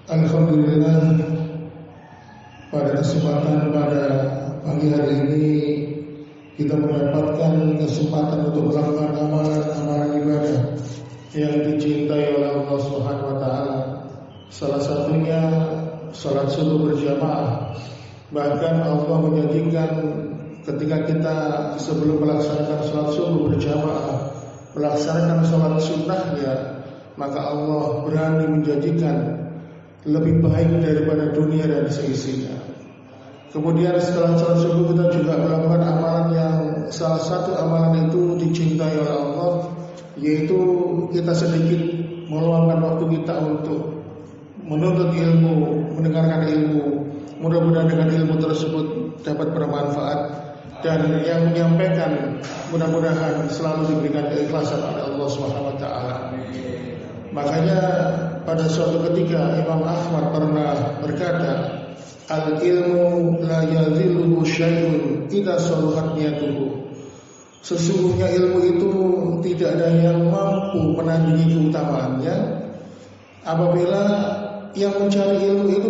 Alhamdulillah, pada kesempatan pada pagi hari ini kita mendapatkan kesempatan untuk melakukan amalan ibadah yang dicintai oleh Allah Subhanahu wa taala. Salah satunya salat subuh berjamaah. Bahkan Allah menjanjikan ketika kita sebelum melaksanakan salat subuh berjamaah, melaksanakan salat sunnahnya, maka Allah berani menjanjikan lebih baik daripada dunia dan seisinya. Kemudian setelah salat subuh kita juga melakukan amalan yang salah satu amalan itu dicintai oleh Allah, yaitu kita sedikit meluangkan waktu kita untuk menuntut ilmu, mendengarkan ilmu. Mudah-mudahan dengan ilmu tersebut dapat bermanfaat, dan yang menyampaikan mudah-mudahan selalu diberikan keikhlasan oleh Allah Subhanahu wa taala. Makanya pada suatu ketika Imam Ahmad pernah berkata, al-ilmu la yazilluhu syai'un idza saluhat niyatuhu. Sesungguhnya ilmu itu tidak ada yang mampu menandingi keutamaannya apabila yang mencari ilmu itu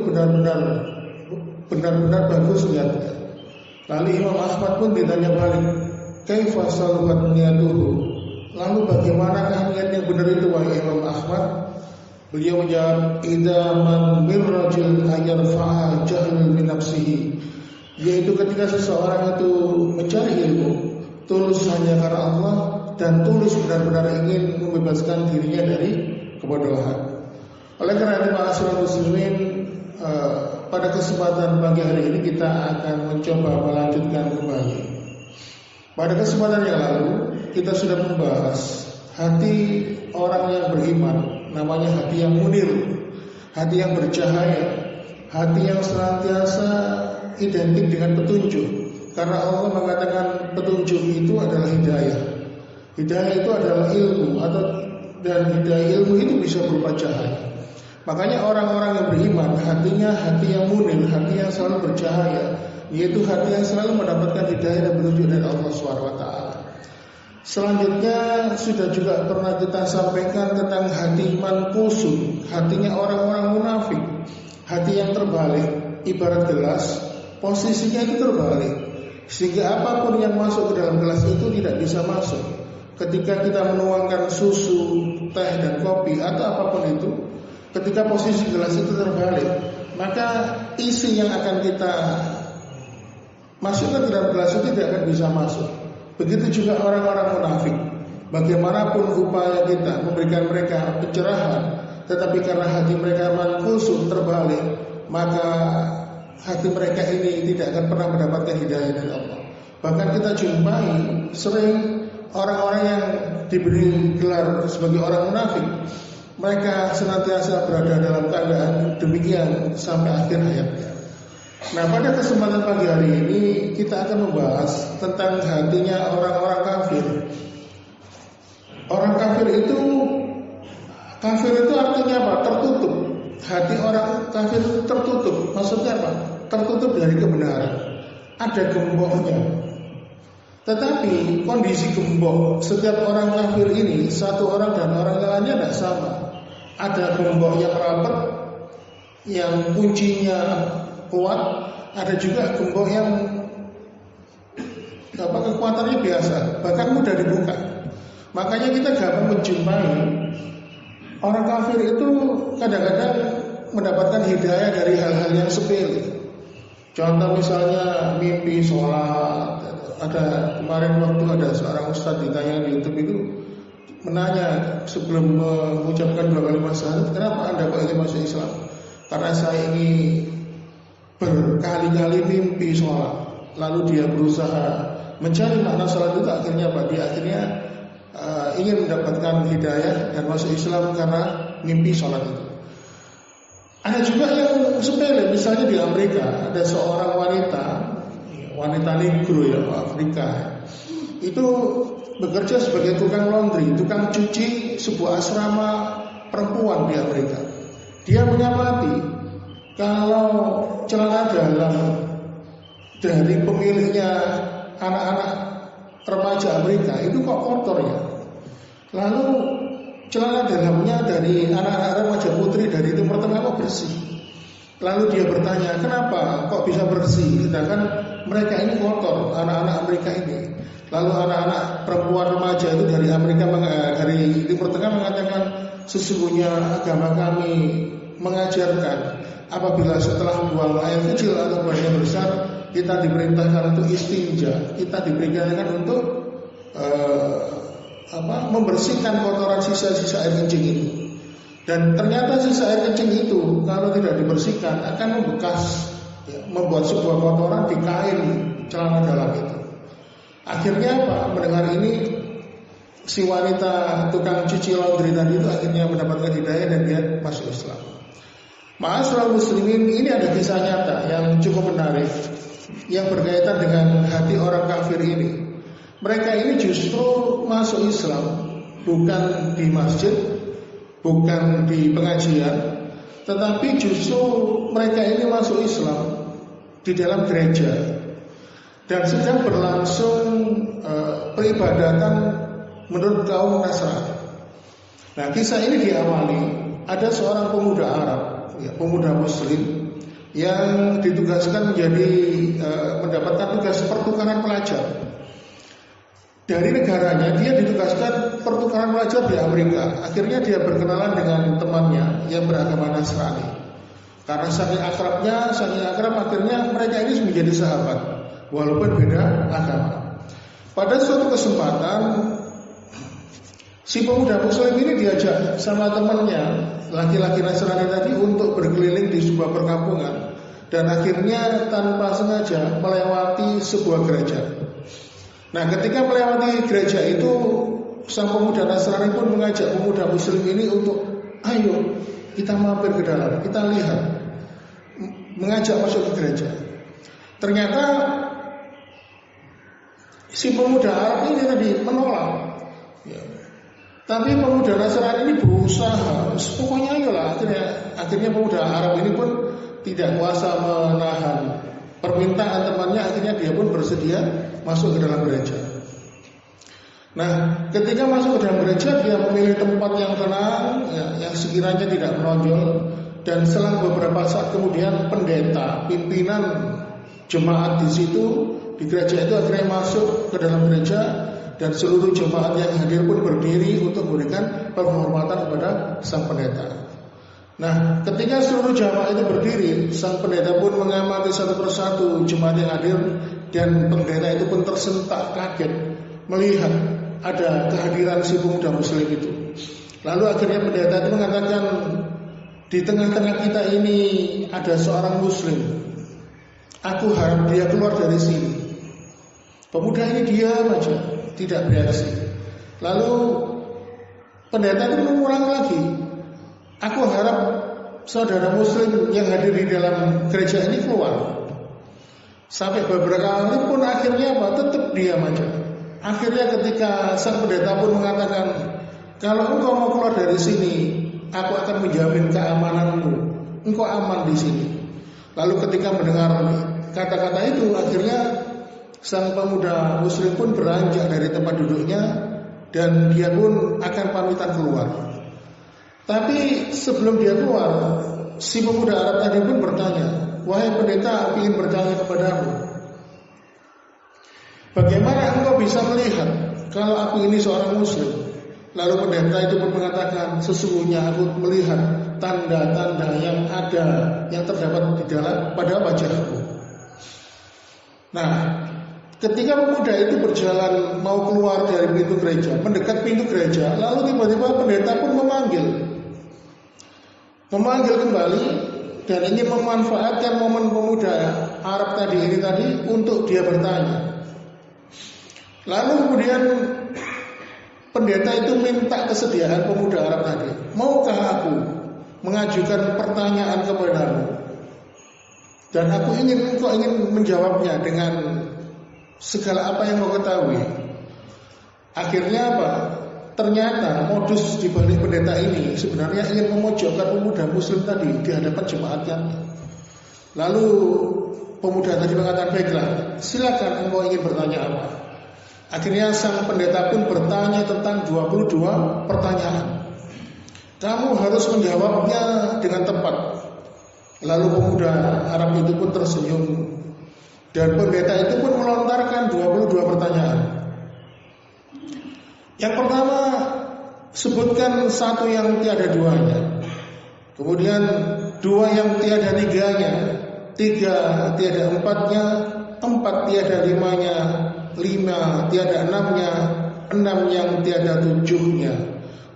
benar-benar bagus niatnya. Lalu Imam Ahmad pun ditanya balik, kaifa saluhat niyatuhu? Lalu bagaimanakah niat yang benar itu wahai Imam Ahmad? Beliau menjawab, idza man birrajul ayarfa'a jahlun min nafsihi, yaitu ketika seseorang itu mencari ilmu tulus hanya karena Allah dan tulus benar-benar ingin membebaskan dirinya dari kebodohan. Oleh karena itu ma'asyiral muslimin, pada kesempatan pagi hari ini kita akan mencoba melanjutkan kembali. Pada kesempatan yang lalu kita sudah membahas hati orang yang beriman, namanya hati yang munir, hati yang bercahaya, hati yang senantiasa identik dengan petunjuk. Karena Allah mengatakan petunjuk itu adalah hidayah. Hidayah itu adalah ilmu, dan hidayah ilmu itu bisa berupa cahaya. Makanya orang-orang yang beriman hatinya hati yang munir, hati yang selalu bercahaya, yaitu hati yang selalu mendapatkan hidayah dan petunjuk dari Allah Subhanahu wa taala. Selanjutnya sudah juga pernah kita sampaikan tentang hati mankusun, hatinya orang-orang munafik, hati yang terbalik, ibarat gelas, posisinya itu terbalik, sehingga apapun yang masuk ke dalam gelas itu tidak bisa masuk. Ketika kita menuangkan susu, teh dan kopi atau apapun itu, ketika posisi gelas itu terbalik, maka isi yang akan kita masukkan ke dalam gelas itu tidak akan bisa masuk. Begitu juga orang-orang munafik. Bagaimanapun upaya kita memberikan mereka pencerahan, tetapi karena hati mereka mankusun terbalik, maka hati mereka ini tidak akan pernah mendapatkan hidayah dari Allah. Bahkan kita jumpai sering orang-orang yang diberi gelar sebagai orang munafik, mereka senantiasa berada dalam keadaan demikian sampai akhir hayatnya. Nah, pada kesempatan pagi hari ini kita akan membahas tentang hatinya orang-orang kafir. Orang kafir itu artinya apa? Tertutup. Hati orang kafir itu tertutup. Maksudnya apa? Tertutup dari kebenaran. Ada gemboknya. Tetapi kondisi gembok setiap orang kafir ini, satu orang dan orang yang lainnya tidak sama. Ada gembok yang rapat, yang kuncinya kuat, ada juga gembok yang kekuatannya biasa, bahkan mudah dibuka. Makanya kita gampang menjumpai orang kafir itu kadang-kadang mendapatkan hidayah dari hal-hal yang sepele. Contoh misalnya mimpi sholat. Ada kemarin waktu ada seorang ustadz ditanya di YouTube itu, menanya sebelum mengucapkan 2 kalimat syahadat, kenapa Anda kok ingin masuk Islam? Karena saya ini berkali-kali mimpi sholat. Lalu dia berusaha mencari makna sholat itu, akhirnya apa? Dia akhirnya ingin mendapatkan hidayah dan masuk Islam karena mimpi sholat itu. Ada juga yang sepele, misalnya di Amerika ada seorang wanita negro ya, Afrika, itu bekerja sebagai tukang laundry, tukang cuci sebuah asrama perempuan di Amerika. Dia menyamati kalau celana dalam dari pemiliknya anak-anak remaja Amerika itu kok kotor ya. Lalu celana dalamnya dari anak-anak remaja putri dari Timur Tengah kok bersih. Lalu dia bertanya, kenapa kok bisa bersih? Sedangkan mereka ini kotor, anak-anak Amerika ini. Lalu anak-anak perempuan remaja itu dari Amerika, dari Timur Tengah mengatakan, sesungguhnya agama kami mengajarkan apabila setelah buang air kecil atau buang air besar, kita diperintahkan untuk istinja, kita diperintahkan untuk membersihkan kotoran sisa-sisa air kencing itu. Dan ternyata sisa air kencing itu kalau tidak dibersihkan akan membekas, membuat sebuah kotoran di kain celana dalam itu. Akhirnya apa? Mendengar ini, si wanita tukang cuci laundry tadi itu akhirnya mendapatkan hidayah dan dia masuk Islam. Ma'asyiral muslimin, ini ada kisah nyata yang cukup menarik yang berkaitan dengan hati orang kafir ini. Mereka ini justru masuk Islam bukan di masjid, bukan di pengajian, tetapi justru mereka ini masuk Islam di dalam gereja dan sedang berlangsung peribadatan menurut kaum Nasrani. Nah, kisah ini diawali ada seorang pemuda Arab, pemuda Muslim yang ditugaskan menjadi mendapatkan tugas pertukaran pelajar. Dari negaranya dia ditugaskan pertukaran pelajar di Amerika. Akhirnya dia berkenalan dengan temannya yang beragama Nasrani. Karena saking akrab akhirnya mereka ini menjadi sahabat walaupun beda agama. Pada suatu kesempatan si pemuda Muslim ini diajak sama temannya laki-laki Nasrani tadi untuk berkeliling di sebuah perkampungan dan akhirnya tanpa sengaja melewati sebuah gereja. Nah, ketika melewati gereja itu, sang pemuda Nasrani pun mengajak pemuda Muslim ini untuk, ayo kita mampir ke dalam, kita lihat, mengajak masuk ke gereja. Ternyata si pemuda Arab ini tadi menolak. Tapi pemuda Nasrani ini berusaha, pokoknya ayolah. Akhirnya pemuda Arab ini pun tidak kuasa menahan permintaan temannya, akhirnya dia pun bersedia masuk ke dalam gereja. Nah, ketika masuk ke dalam gereja, dia memilih tempat yang tenang, yang sekiranya tidak menonjol. Dan selang beberapa saat kemudian pendeta, pimpinan jemaat di situ, di gereja itu akhirnya masuk ke dalam gereja. Dan seluruh jemaat yang hadir pun berdiri untuk memberikan penghormatan kepada sang pendeta. Nah, ketika seluruh jamaah itu berdiri, sang pendeta pun mengamati satu persatu jemaat yang hadir, dan pendeta itu pun tersentak kaget melihat ada kehadiran si pemuda Muslim itu. Lalu akhirnya pendeta itu mengatakan, di tengah-tengah kita ini ada seorang Muslim. Aku harap dia keluar dari sini. Pemuda ini diam aja, tidak bereaksi. Lalu pendeta itu mengulang lagi, aku harap saudara Muslim yang hadir di dalam gereja ini keluar. Sampai beberapa kali pun akhirnya tetap diam aja. Akhirnya ketika sang pendeta pun mengatakan, kalau engkau mau keluar dari sini, aku akan menjamin keamananmu. Engkau aman di sini. Lalu ketika mendengar kata-kata itu, akhirnya sang pemuda Muslim pun beranjak dari tempat duduknya dan dia pun akan pamitan keluar. Tapi sebelum dia keluar, si pemuda Arab tadi pun bertanya, wahai pendeta, aku ingin bertanya kepadamu, bagaimana engkau bisa melihat kalau aku ini seorang Muslim? Lalu pendeta itu pun mengatakan, sesungguhnya aku melihat tanda-tanda yang ada, yang terdapat di dalam pada wajahku. Nah, ketika pemuda itu berjalan mau keluar dari pintu gereja, mendekat pintu gereja, lalu tiba-tiba pendeta pun memanggil kembali dan ingin memanfaatkan momen pemuda Arab tadi untuk dia bertanya. Lalu kemudian pendeta itu minta kesediaan pemuda Arab tadi, maukah aku mengajukan pertanyaan kepadamu? Dan engkau ingin menjawabnya dengan segala apa yang kau ketahui. Akhirnya apa? Ternyata modus di balik pendeta ini sebenarnya ingin memojokkan pemuda Muslim tadi di hadapan jemaatnya. Lalu pemuda tadi mengatakan, baiklah, silakan engkau ingin bertanya apa. Akhirnya sang pendeta pun bertanya tentang 22 pertanyaan. Kamu harus menjawabnya dengan tepat. Lalu pemuda Arab itu pun tersenyum, dan pendeta itu pun melontarkan 22 pertanyaan. Yang pertama, sebutkan satu yang tiada duanya. Kemudian dua yang tiada tiganya, tiga tiada empatnya, empat tiada limanya, lima tiada enamnya, enam yang tiada tujuhnya,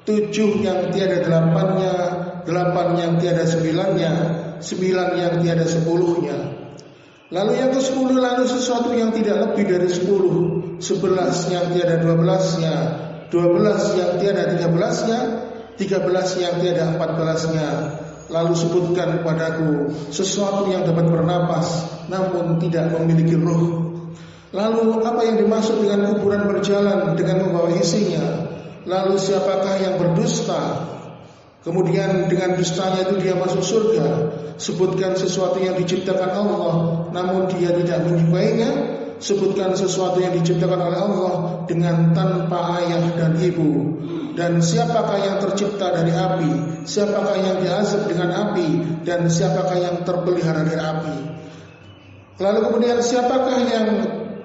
tujuh yang tiada delapannya, delapan yang tiada sembilannya, sembilan yang tiada sepuluhnya. Lalu yang ke-10, lalu sesuatu yang tidak lebih dari 10, 11 yang tiada 12-nya, 12 yang tiada 13-nya, 13 yang tiada 14-nya. Lalu sebutkan kepadaku sesuatu yang dapat bernapas namun tidak memiliki ruh. Lalu apa yang dimaksud dengan kuburan berjalan dengan membawa isinya? Lalu siapakah yang berdusta? Kemudian dengan dustanya itu dia masuk surga. Sebutkan sesuatu yang diciptakan Allah namun dia tidak menyukainya. Sebutkan sesuatu yang diciptakan oleh Allah dengan tanpa ayah dan ibu. Dan siapakah yang tercipta dari api? Siapakah yang diazab dengan api? Dan siapakah yang terpelihara dari api? Lalu kemudian siapakah yang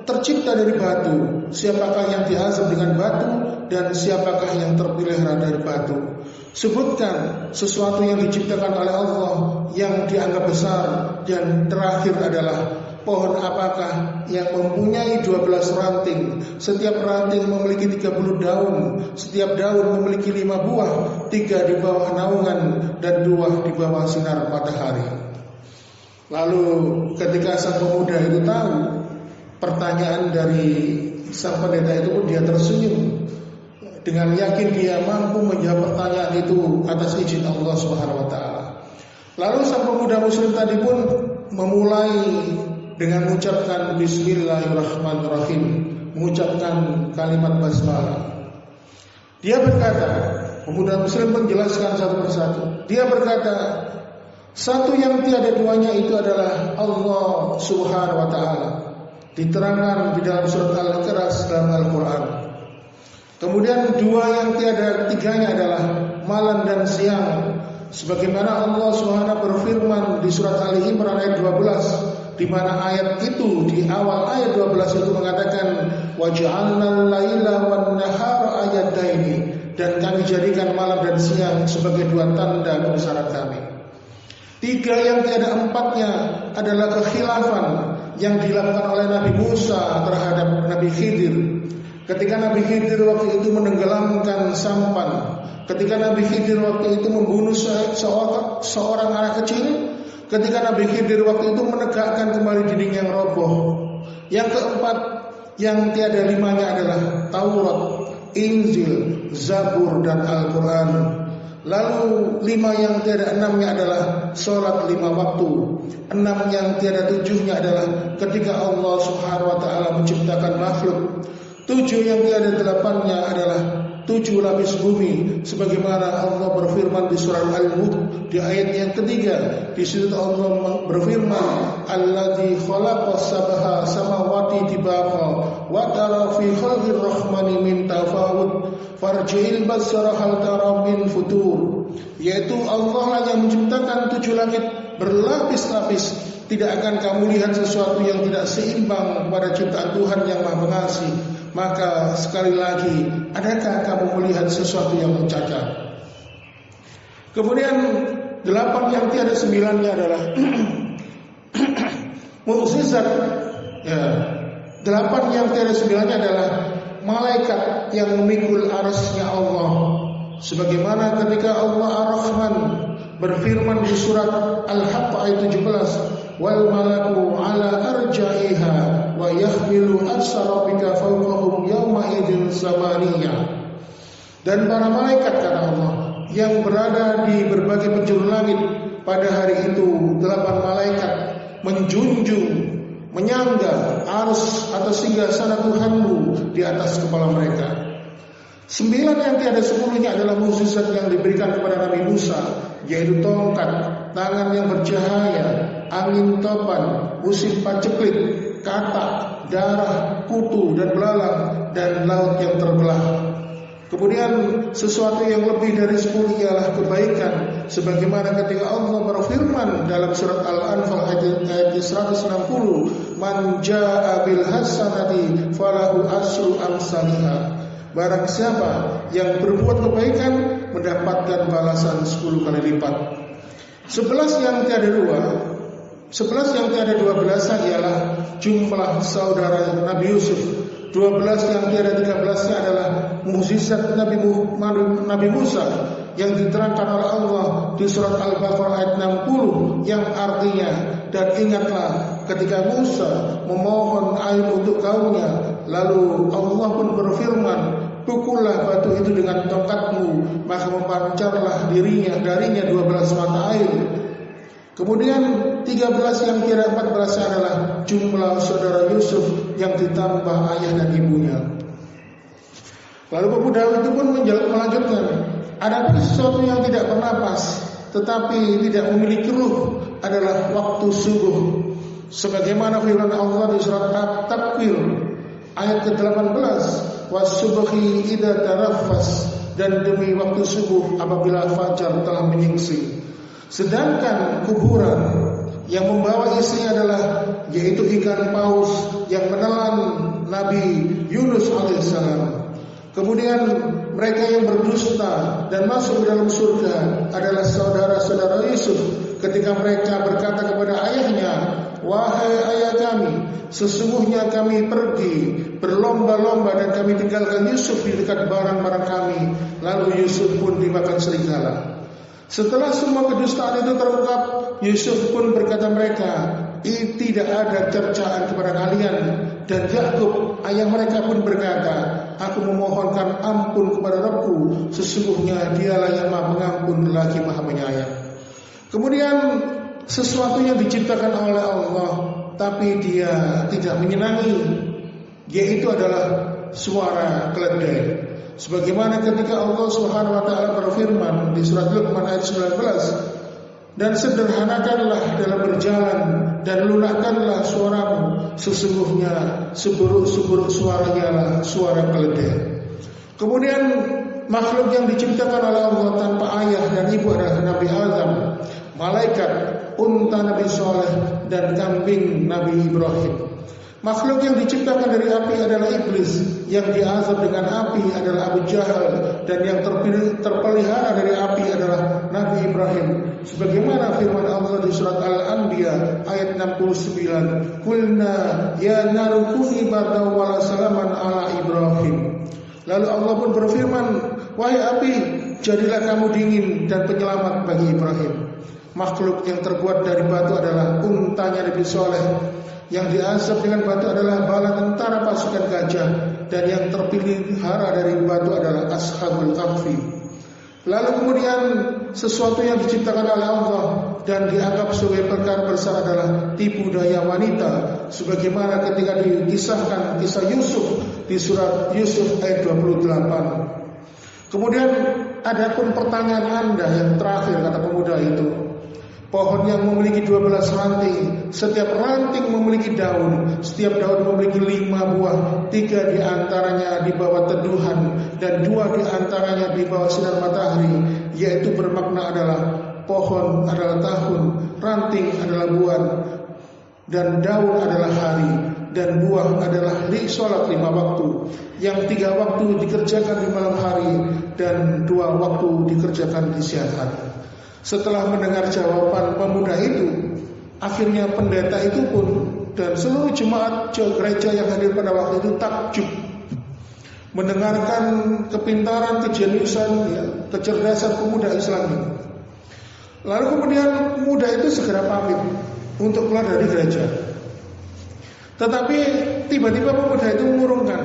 tercipta dari batu? Siapakah yang diazab dengan batu? Dan siapakah yang terpelihara dari batu? Sebutkan sesuatu yang diciptakan oleh Allah yang dianggap besar. Dan terakhir adalah pohon apakah yang mempunyai 12 ranting. Setiap ranting memiliki 30 daun. Setiap daun memiliki 5 buah, 3 di bawah naungan dan 2 di bawah sinar matahari. Lalu ketika sang pemuda itu tahu pertanyaan dari sang pendeta itu pun dia tersenyum. Dengan yakin dia mampu menjawab pertanyaan itu atas izin Allah Subhanahu wa taala. Lalu sang pemuda muslim tadi pun memulai dengan mengucapkan Bismillahirrahmanirrahim, mengucapkan kalimat basmalah. Dia berkata, pemuda muslim menjelaskan satu persatu. Dia berkata, satu yang tiada duanya itu adalah Allah Subhanahu wa taala. Diterangkan di dalam surat Al-Ikhlas dalam Al-Quran. Kemudian dua yang tiada tiganya adalah malam dan siang. Sebagaimana Allah Subhanahu berfirman di surat Ali Imran ayat 12, di mana ayat itu di awal ayat 12 itu mengatakan waja'alnal laila wan nahara ayataini, dan kami jadikan malam dan siang sebagai dua tanda kebesaran kami. Tiga yang tiada empatnya adalah kekhilafan yang dilakukan oleh Nabi Musa terhadap Nabi Khidir. Ketika Nabi Khidir waktu itu menenggelamkan sampan, ketika Nabi Khidir waktu itu membunuh seorang anak kecil, ketika Nabi Khidir waktu itu menegakkan kembali dinding yang roboh. Yang keempat yang tiada limanya adalah Taurat, Injil, Zabur dan Al-Quran. Lalu 5 yang tiada enamnya adalah sholat 5 waktu. 6 yang tiada 7-nya adalah ketika Allah Subhanahu wa taala menciptakan makhluk. 7 yang tiada 8-nya adalah 7 lapis bumi, sebagaimana Allah berfirman di surah Al-Mulk di ayat yang ketiga. Di situ Allah berfirman, "Alladzi khalaqas sab'a samawati tibaqa wa tara fi khalqir rahmani min tafawut farji'il basara hal tara min futur." Yaitu Allah lah yang menciptakan 7 langit berlapis-lapis. Tidak akan kamu lihat sesuatu yang tidak seimbang pada ciptaan Tuhan yang Maha Pengasih. Maka sekali lagi, adakah kamu melihat sesuatu yang mencacat? Kemudian 8 yang tiada 9-nya adalah mukjizat. Ya, 8 yang tiada 9-nya adalah malaikat yang memikul arasnya Allah. Sebagaimana ketika Allah Ar-Rahman berfirman di surat Al-Haqq ayat 17, wal malaku ala arja'iha wa yahmilu arsy rabbika fawqahum yawma idzin samaniyah. Dan para malaikat, kata Allah, yang berada di berbagai penjuru langit pada hari itu, 8 malaikat menjunjung, menyangga arsy atau singgasana Tuhanmu di atas kepala mereka. 9 yang tiada 10-nya adalah mukjizat yang diberikan kepada Nabi Musa, yaitu tongkat, tangan yang bercahaya, angin topan, musim paceklik, katak, darah, kutu dan belalang, dan laut yang terbelah. Kemudian sesuatu yang lebih dari 10 ialah kebaikan sebagaimana ketika Allah berfirman dalam surat Al-Anfal ayat 160, man jaa bil hasanati falahu asyru amsalha. Barang siapa yang berbuat kebaikan mendapatkan balasan 10 kali lipat. 11 yang tiada dua belasan ialah jumlah saudara Nabi Yusuf. 12 yang tiada 13-nya adalah mukjizat Nabi Musa yang diterangkan oleh Allah di surat Al-Baqarah ayat 60, yang artinya, dan ingatlah ketika Musa memohon air untuk kaumnya, lalu Allah pun berfirman, pukullah batu itu dengan tongkatmu, maka memancarlah darinya 12 mata air. Kemudian 13 yang kira 14 adalah jumlah saudara Yusuf yang ditambah ayah dan ibunya. Lalu pemuda itu pun melanjutkan, ada sesuatu yang tidak bernapas tetapi tidak memiliki ruh adalah waktu subuh. Sebagaimana firman Allah di surat At-Takwir ayat ke-18, was-subhi idza taraffas, dan demi waktu subuh apabila fajar telah menyingsing. Sedangkan kuburan yang membawa isinya adalah yaitu ikan paus yang menelan Nabi Yunus alaihissalam. Kemudian mereka yang berdusta dan masuk ke dalam surga adalah saudara-saudara Yusuf ketika mereka berkata kepada ayahnya, wahai ayah kami, sesungguhnya kami pergi berlomba-lomba dan kami tinggalkan Yusuf di dekat barang-barang kami. Lalu Yusuf pun dimakan serigala. Setelah semua kedustaan itu terungkap, Yusuf pun berkata mereka, tidak ada cercaan kepada kalian. Dan Yakub ayah mereka pun berkata, aku memohonkan ampun kepada Rabbku, sesungguhnya dialah yang maha pengampun lagi maha penyayang. Kemudian sesuatu yang diciptakan oleh Allah tapi dia tidak menyenangi, yaitu adalah suara keledai. Sebagaimana ketika Allah Subhanahu wa taala berfirman di surat Luqman ayat 19, dan sederhanakanlah dalam berjalan dan lunakkanlah suaramu, sesungguhnya seburuk-seburuk suara ialah suara keledai. Kemudian makhluk yang diciptakan oleh Allah tanpa ayah dan ibu adalah Nabi Adam, malaikat, unta Nabi Saleh, dan kambing Nabi Ibrahim. Makhluk yang diciptakan dari api adalah iblis, yang diazab dengan api adalah Abu Jahal, dan yang terpelihara dari api adalah Nabi Ibrahim. Sebagaimana firman Allah di surat Al-Anbiya ayat 69, Qulna ya naru kuni bardan wa salaman ala Ibrahim. Lalu Allah pun berfirman, wahai api, jadilah kamu dingin dan penyelamat bagi Ibrahim. Makhluk yang terbuat dari batu adalah untanya Nabi Saleh. Yang diazab dengan batu adalah bala tentara pasukan gajah, dan yang terpelihara dari batu adalah Ashabul Kahfi. Lalu kemudian sesuatu yang diciptakan oleh Allah dan dianggap sebagai perkara besar adalah tipu daya wanita, sebagaimana ketika dikisahkan kisah Yusuf di surat Yusuf ayat 28. Kemudian adapun pertanyaan Anda yang terakhir, kata pemuda itu, pohon yang memiliki 12 ranting, setiap ranting memiliki daun, setiap daun memiliki 5 buah, 3 di antaranya di bawah teduhan dan 2 di antaranya di bawah sinar matahari, yaitu bermakna adalah pohon adalah tahun, ranting adalah bulan, dan daun adalah hari, dan buah adalah sholat 5 waktu, yang 3 waktu dikerjakan di malam hari dan 2 waktu dikerjakan di siang hari. Setelah mendengar jawaban pemuda itu, akhirnya pendeta itu pun dan seluruh jemaat gereja yang hadir pada waktu itu takjub mendengarkan kepintaran, kejeniusan, kecerdasan pemuda Islam ini. Lalu kemudian pemuda itu segera pamit untuk keluar dari gereja. Tetapi tiba-tiba pemuda itu mengurungkan.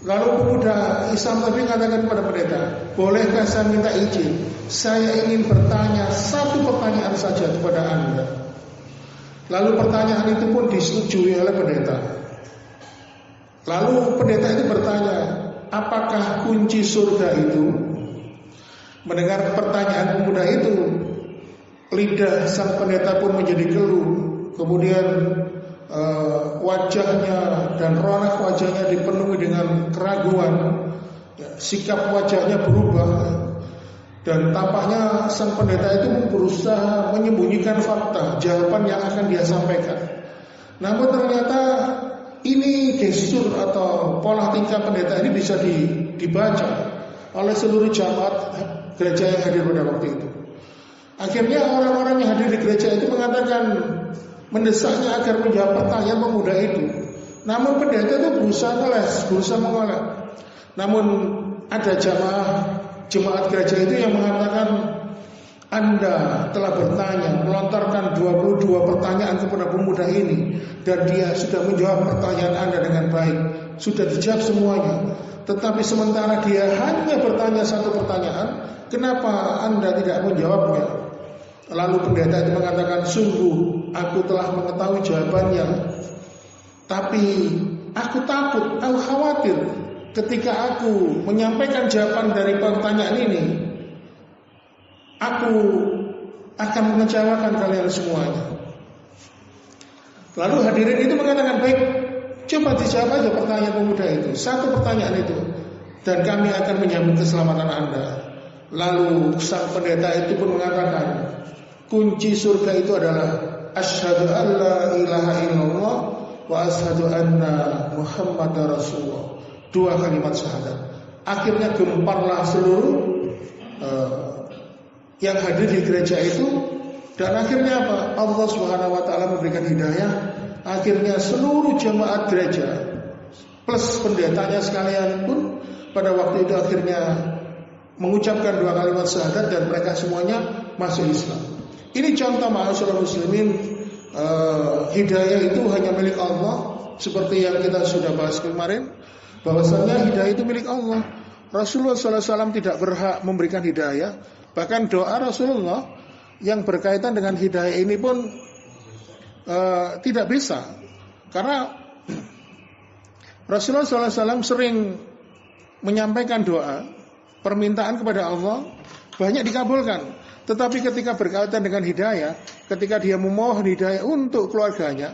Lalu pemuda Islam tadi mengatakan kepada pendeta, bolehkah saya minta izin? Saya ingin bertanya satu pertanyaan saja kepada Anda. Lalu pertanyaan itu pun disetujui oleh pendeta. Lalu pendeta itu bertanya, apakah kunci surga itu? Mendengar pertanyaan pemuda itu, lidah sang pendeta pun menjadi keluh. Kemudian wajahnya dan ronak wajahnya dipenuhi dengan keraguan, sikap wajahnya berubah. Dan tampaknya sang pendeta itu berusaha menyembunyikan fakta, jawaban yang akan dia sampaikan. Namun ternyata ini gestur atau pola tingkah pendeta ini bisa dibaca oleh seluruh jamaat gereja yang hadir pada waktu itu. Akhirnya orang-orang yang hadir di gereja itu mengatakan, mendesaknya agar menjawab pertanyaan pemuda itu. Namun pendeta itu berusaha mengolah. Namun ada jemaat gereja itu yang mengatakan, Anda telah bertanya, melontarkan 22 pertanyaan kepada pemuda ini, dan dia sudah menjawab pertanyaan Anda dengan baik, sudah dijawab semuanya. Tetapi sementara dia hanya bertanya satu pertanyaan, kenapa Anda tidak menjawabnya? Lalu pendeta itu mengatakan, sungguh aku telah mengetahui jawabannya, tapi aku takut, aku khawatir ketika aku menyampaikan jawaban dari pertanyaan ini, aku akan mengecewakan kalian semuanya. Lalu hadirin itu mengatakan, baik, coba dijawab aja pertanyaan pemuda itu, satu pertanyaan itu, dan kami akan menyambut keselamatan Anda. Lalu sang pendeta itu pun mengatakan, kunci surga itu adalah asyhadu an la ilaha illallah wa asyhadu anna Muhammadar Rasulullah. 2 kalimat syahadat. Akhirnya gemparlah seluruh yang hadir di gereja itu, dan akhirnya apa? Allah Subhanahu wa taala memberikan hidayah. Akhirnya seluruh jemaat gereja plus pendetanya sekalian pun pada waktu itu akhirnya mengucapkan 2 kalimat syahadat, dan mereka semuanya masuk Islam. Ini contoh ma'asyiral muslimin, hidayah itu hanya milik Allah, seperti yang kita sudah bahas kemarin, bahwasanya hidayah itu milik Allah. Rasulullah SAW tidak berhak memberikan hidayah. Bahkan doa Rasulullah yang berkaitan dengan hidayah ini pun tidak bisa, karena Rasulullah SAW sering menyampaikan doa permintaan kepada Allah, banyak dikabulkan. Tetapi ketika berkaitan dengan hidayah, ketika dia memohon hidayah untuk keluarganya,